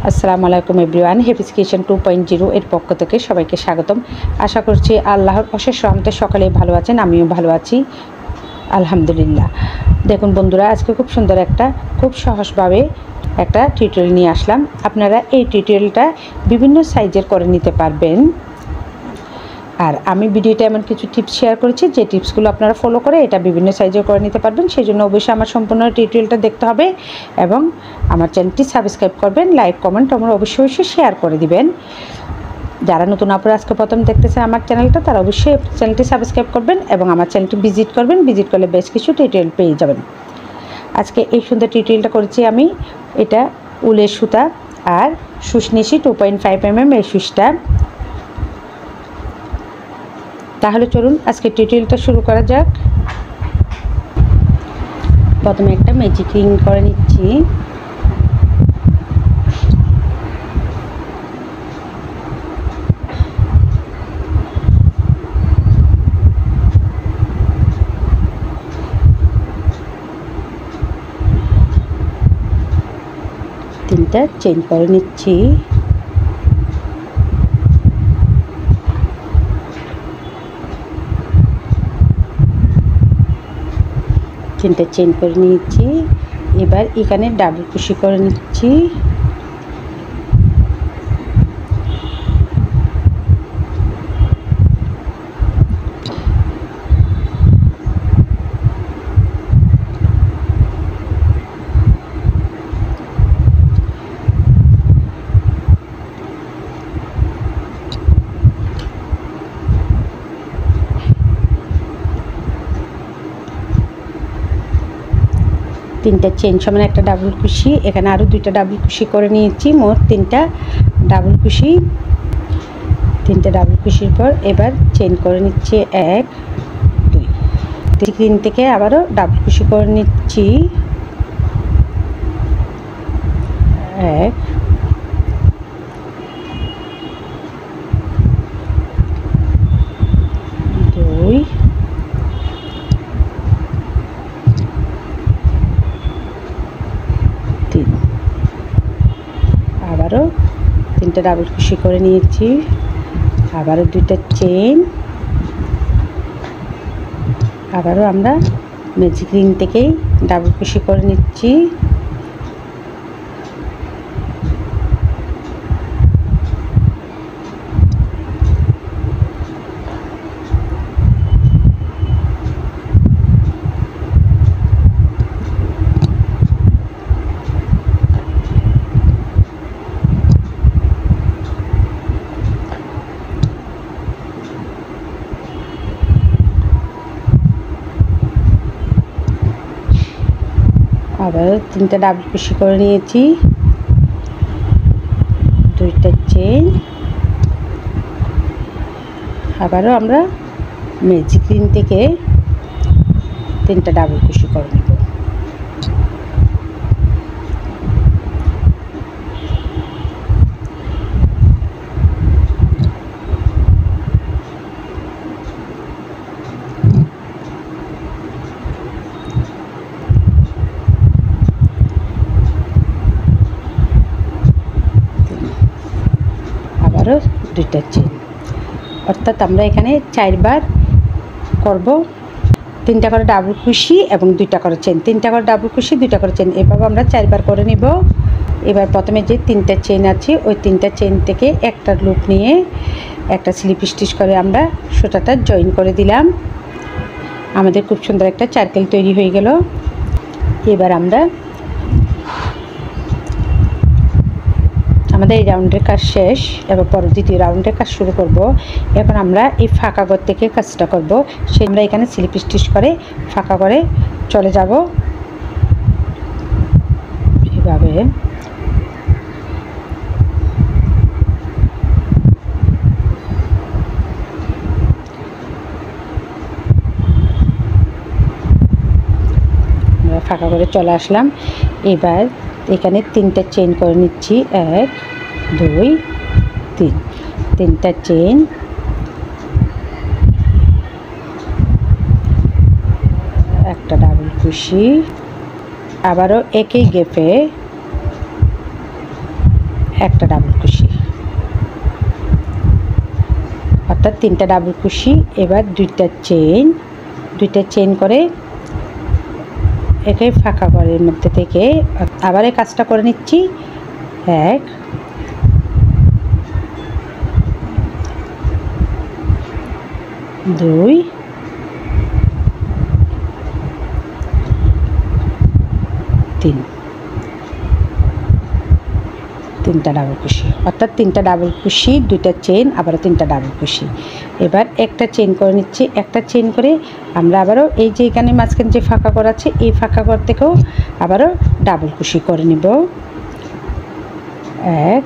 আসসালামু আলাইকুম everyone, হেফিজ kitchen 2.0 এর পক্ষ থেকে সবাইকে স্বাগতম। আশা করছি আল্লাহর অশেষ রহমতে সকলেই ভালো আছেন, আমিও ভালো আছি আলহামদুলিল্লাহ। দেখুন বন্ধুরা, আজকে খুব সুন্দর খুব সহজভাবে একটা টিউটোরিয়াল নিয়ে আসলাম। আপনারা এই টিউটোরিয়ালটা বিভিন্ন সাইজের করে নিতে পারবেন। আর আমি ভিডিওতে এমন কিছু টিপস শেয়ার করেছি যে টিপসগুলো আপনারা ফলো করে এটা বিভিন্ন সাইজে করে নিতে পারবেন। সেই জন্য অবশ্যই আমার সম্পূর্ণ টিউটোরিয়ালটা দেখতে হবে এবং আমার চ্যানেলটি সাবস্ক্রাইব করবেন, লাইক কমেন্ট আমার অবশ্যই শেয়ার করে দিবেন। যারা নতুন আপনারা আজকে প্রথম দেখতেছেন আমার চ্যানেলটা, তারা অবশ্যই চ্যানেলটি সাবস্ক্রাইব করবেন এবং আমার চ্যানেলটি ভিজিট করবেন। ভিজিট করলে বেশ কিছু টিউটোরিয়াল পেয়ে যাবেন। আজকে এই সুন্দর টিউটোরিয়ালটা করেছি আমি। এটা উলের সুতা আর সুচ নিয়েছি 2.5 mm এই সুচটা। তাহলে চলুন আজকে টিউটোরিয়ালটা শুরু করা যাক। প্রথমে একটা ম্যাজিক রিং করে নিচ্ছি। তিনটা চেইন করে নিচ্ছি। তিনটা চেইন করে নিয়েছি। এবার এখানে ডাবল কুশি করে নিচ্ছি। তিনটা চেইন সমান একটা ডাবল কুশি, এখানে আরও দুইটা ডাবল কুশি করে নিয়েছি। মোট তিনটা ডাবল কুশি। তিনটা ডাবল কুশির পর এবার চেইন করে নিচ্ছি 1 2 3 থেকে আবারও ডাবল কুশি করে নিচ্ছি 1 2 3। আবারও তিনটা ডাবল কুশি করে নিয়েছি। আবারও দুইটা চেইন। আবারও আমরা ম্যাজিক রিং থেকেই ডাবল কুশি করে নিচ্ছি। আবার তিনটা ডাবল কুশি করে নিয়েছি। দুইটা চেইন। আবারও আমরা ম্যাজিক রিং থেকে তিনটা ডাবল কুশি করে নেব। দুইটা চেইন, অর্থাৎ আমরা এখানে 4 বার করব। 3টা করে ডাবল কুশি এবং 2টা করে চেইন, 3টা করে ডাবল কুশি 2টা করে চেইন, এভাবে আমরা 4 বার করে নিব। এবার প্রথমে যে 3টা চেইন আছে ওই 3টা চেইন থেকে একটা লুপ নিয়ে একটা স্লিপ স্টিচ করে আমরা সুতাটা জয়েন করে দিলাম। আমাদের খুব সুন্দর একটা সার্কেল তৈরি হয়ে গেল। এবার আমরা আমাদের এই রাউন্ডের কাজ শেষ, এবার পরে দ্বিতীয় রাউন্ডের কাজ শুরু করব। এখন আমরা এই ফাঁকা ঘর থেকে কাজটা করব। সে আমরা এখানে স্লিপ স্টিচ করে ফাঁকা করে চলে যাব। এভাবে আমরা ফাঁকা করে চলে আসলাম। এবার এখানে 3টা চেইন করে নিচ্ছি 1 2 3। 3টা চেইন। একটা ডাবল কুশি, আবারও একই গেপে একটা ডাবল কুশি, অর্থাৎ 3টা ডাবল কুশি। এবার 2টা চেইন করে একে ফাঁকা ঘরের মধ্যে থেকে আবার এই কাজটা করে নিচ্ছি। 1 2 3, 3টা ডাবল কুশি, অর্থাৎ 3টা ডাবল কুশি, 2টা চেইন, আবারও 3টা ডাবল কুশি। এবার একটা চেইন করে নিচ্ছি। একটা চেইন করে আমরা আবারও এই যে এখানে মাঝখানে যে ফাঁকা ঘর আছে এই ফাঁকা ঘর থেকেও আবারও ডাবল কুশি করে নিব। 1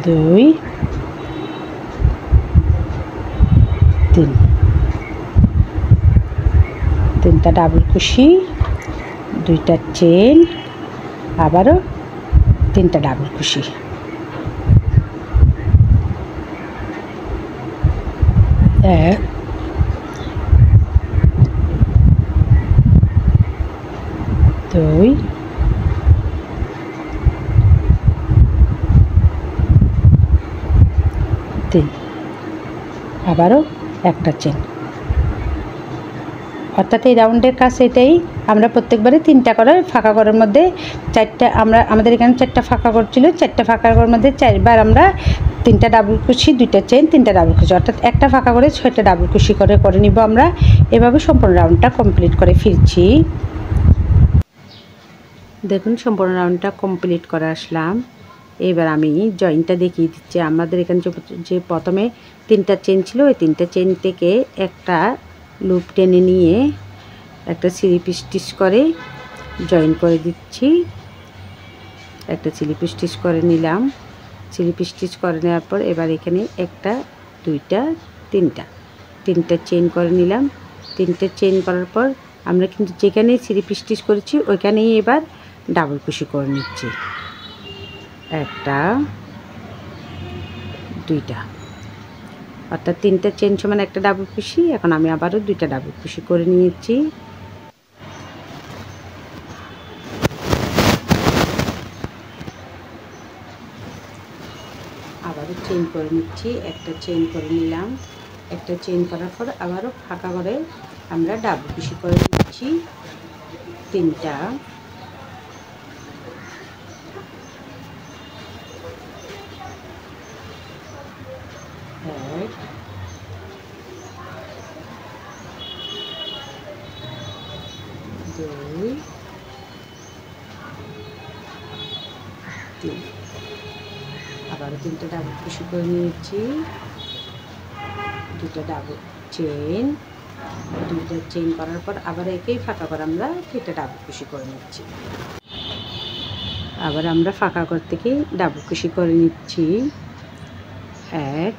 2 3, 3টা ডাবল কুশি, 2টা চেইন, আবারও 3টা ডাবল কুশি। 1 2 3, আবারও একটা চেইন। অর্থাৎ এই রাউন্ডের কাজ এটাই, আমরা প্রত্যেকবারে 3টা করে ফাঁকা ঘরের মধ্যে 4টা, আমাদের এখানে 4টা ফাঁকা ঘর ছিল, 4টা ফাঁকা ঘরের মধ্যে 4বার আমরা 3টা ডাবল কুশি, 2টা চেইন, 3টা ডাবল কুশি, অর্থাৎ একটা ফাঁকা করে 6টা ডাবল কুশি করে নিব আমরা। এভাবে সম্পূর্ণ রাউন্ডটা কমপ্লিট করে ফিরছি। দেখুন সম্পূর্ণ রাউন্ডটা কমপ্লিট করে আসলাম। এবার আমি জয়েন্টটা দেখিয়ে দিচ্ছি। আমাদের এখানে যে প্রথমে 3টা চেইন ছিল, ওই 3টা চেইন থেকে একটা লুপ টেনে নিয়ে একটা স্লিপ স্টিচ করে জয়েন করে দিচ্ছি। একটা স্লিপ স্টিচ করে নিলাম। স্লিপ স্টিচ করে নেওয়ার পর এবার এখানে একটা, 2টা, 3টা চেইন করে নিলাম। 3টে চেইন করার পর আমরা কিন্তু যেখানে স্লিপ স্টিচ করেছি ওইখানেই এবার ডাবল কুশি করে নিচ্ছি। 1টা 2টা, অর্থাৎ 3টা চেইন সমান একটা ডাবল কুশি। এখন আমি আবারও 2টা ডাবল কুশি করে নিয়েছি। আবারও চেইন করে নিচ্ছি। একটা চেইন করে নিলাম। একটা চেইন করার পর আবারও ফাঁকা করে আমরা ডাবল কুশি করে নিচ্ছি 3টা। 1 2 3, আবারও 3টা ডাবল কুশি করে নিয়েছি। 2টা ডাবল চেইন, 2টা চেইন করার পর আবার একই ফাঁকা করে আমরা 3টা ডাবল কুশি করে নিচ্ছি। আবার আমরা ফাঁকা ঘর থেকে ডাবল কুশি করে নিচ্ছি। 1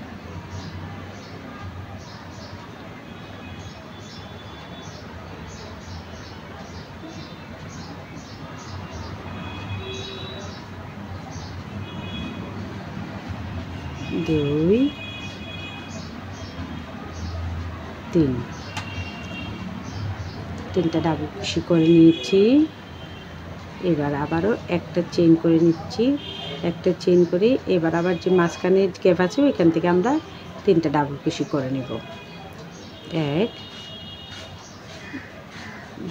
2 3, 3টা ডাবল কুশি করে নিয়েছি। এবার আবারও একটা চেইন করে নিচ্ছি। একটা চেইন করে এবার আবার যে মাঝখানে গ্যাপ আছে ওইখান থেকে আমরা 3টা ডাবল কুশি করে নেব। 1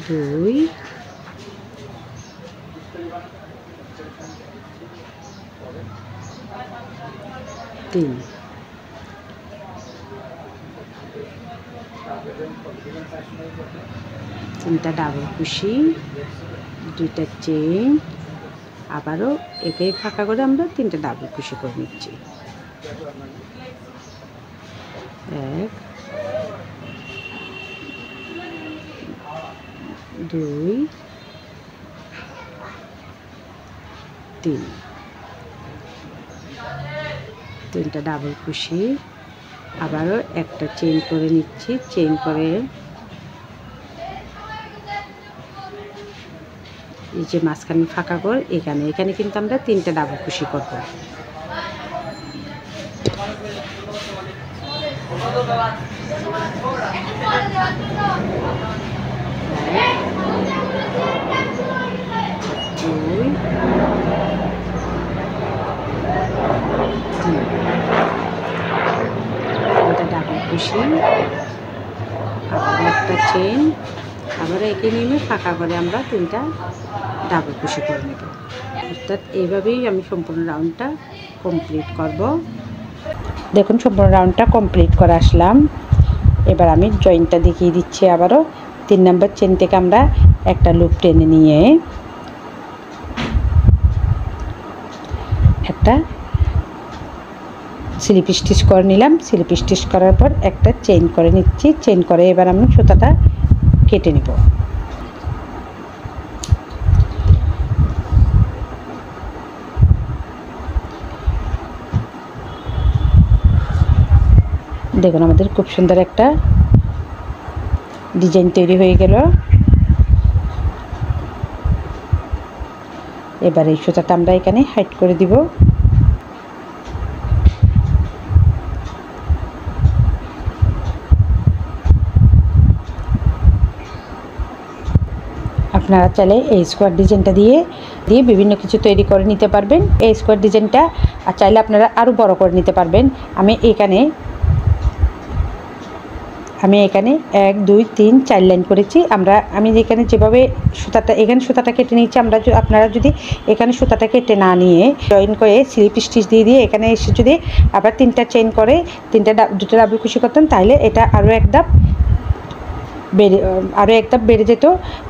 2 3, 3টা ডাবল কুশি, 2টা চেইন, আবারও একই ফাঁকা করে আমরা 3টা ডাবল কুশি করে নিচ্ছি। 1 2 3, 3টা ডাবল কুশি, আবারও একটা চেইন করে নিচ্ছি। চেইন করে এই যে মাঝখানে ফাঁকা ঘর এখানে কিন্তু আমরা 3টা ডাবল কুশি করব। 1 চেইন, আবার একই নিয়মে ফাঁকা করে আমরা 3টা ডাবল কুশি করে নেব। অর্থাৎ এইভাবেই আমি সম্পূর্ণ রাউন্ডটা কমপ্লিট করব। দেখুন সম্পূর্ণ রাউন্ডটা কমপ্লিট করে আসলাম। এবার আমি জয়েন্টটা দেখিয়ে দিচ্ছি। আবারও 3 নম্বর চেন থেকে আমরা একটা লুপ টেনে নিয়ে একটা স্লিপ স্টিচ করে নিলাম। স্লিপ স্টিচ করার পর একটা চেইন করে নিচ্ছি। চেইন করে এবার আমি সুতাটা কেটে নেব। দেখুন আমাদের খুব সুন্দর একটা ডিজাইন তৈরি হয়ে গেল। এবার এই সুতাটা আমরা এখানে হাইড করে দিব। আপনারা চাইলে এই স্কোয়ার ডিজাইনটা দিয়ে বিভিন্ন কিছু তৈরি করে নিতে পারবেন। এই স্কোয়ার ডিজাইনটা আর চাইলে আপনারা আরও বড় করে নিতে পারবেন। আমি এখানে 1 2 3 4 লাইন করেছি। আমি এখানে যেভাবে এখানে সুতাটা কেটে নিচ্ছি, আপনারা যদি এখানে সুতাটা কেটে না নিয়ে জয়েন করে স্লিপ স্টিচ দিয়ে এখানে এসে যদি আবার 3টা চেইন করে 2টা ডাবল কুশি করতেন, তাহলে এটা আরও এক ধাপ বেড়ে যেত।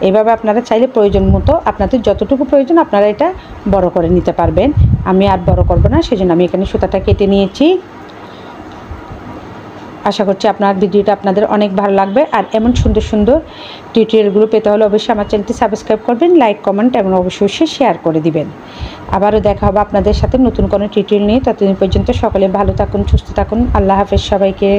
এভাবে আপনারা চাইলে প্রয়োজন মতো আপনাদের যতটুকু প্রয়োজন আপনারা এটা বড় করে নিতে পারবেন। আমি আর বড় করব না, সেজন্য আমি এখানে সুতাটা কেটে নিয়েছি। আশা করছি আপনার ভিডিওটা আপনাদের অনেক ভালো লাগবে। আর এমন সুন্দর সুন্দর টিউটোরিয়ালগুলো পেতে হলে অবশ্যই আমার চ্যানেলটি সাবস্ক্রাইব করবেন, লাইক কমেন্ট এবং অবশ্যই শেয়ার করে দিবেন। আবারও দেখা হবে আপনাদের সাথে নতুন কোনো টিউটোরিয়াল নিয়ে। ততদিন পর্যন্ত সকলে ভালো থাকুন, সুস্থ থাকুন। আল্লাহ হাফেজ সবাইকে।